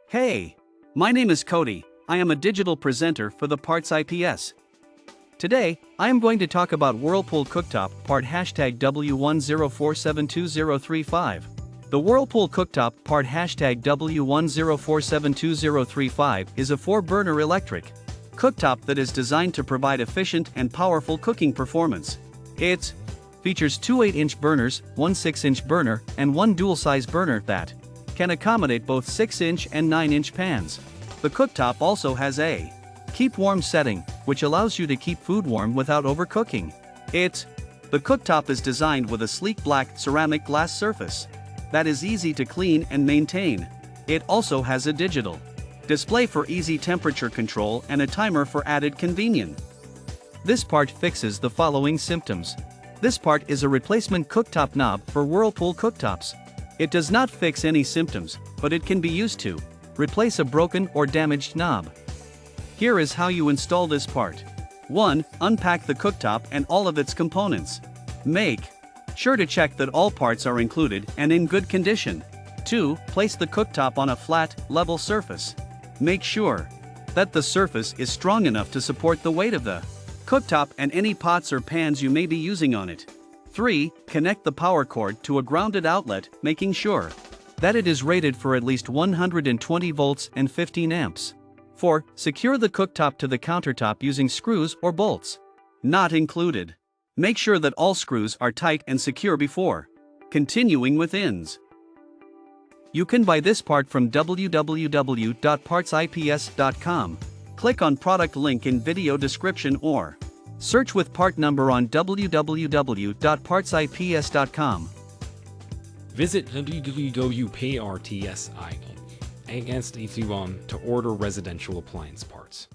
Hey, my name is Cody. I am a digital presenter for the PartsIPS. Today, I am going to talk about Whirlpool cooktop part #W10472035. The Whirlpool cooktop part #W10472035 is a 4-burner electric cooktop that is designed to provide efficient and powerful cooking performance. It features two 8-inch burners, one 6-inch burner, and one dual-size burner that can accommodate both 6-inch and 9-inch pans. The cooktop also has a keep warm setting, which allows you to keep food warm without overcooking. The cooktop is designed with a sleek black ceramic glass surface that is easy to clean and maintain. It also has a digital display for easy temperature control and a timer for added convenience. This part fixes the following symptoms. This part is a replacement cooktop knob for Whirlpool cooktops. It does not fix any symptoms, but it can be used to replace a broken or damaged knob. Here is how you install this part. 1. Unpack the cooktop and all of its components. Make sure to check that all parts are included and in good condition. 2. Place the cooktop on a flat, level surface. Make sure that the surface is strong enough to support the weight of the cooktop and any pots or pans you may be using on it. 3. Connect the power cord to a grounded outlet, making sure that it is rated for at least 120 volts and 15 amps. 4. Secure the cooktop to the countertop using screws or bolts. Not included. Make sure that all screws are tight and secure before continuing with ends. You can buy this part from www.partsips.com. Click on product link in video description or search with part number on www.partsips.com. Visit www.partsips.com to order residential appliance parts.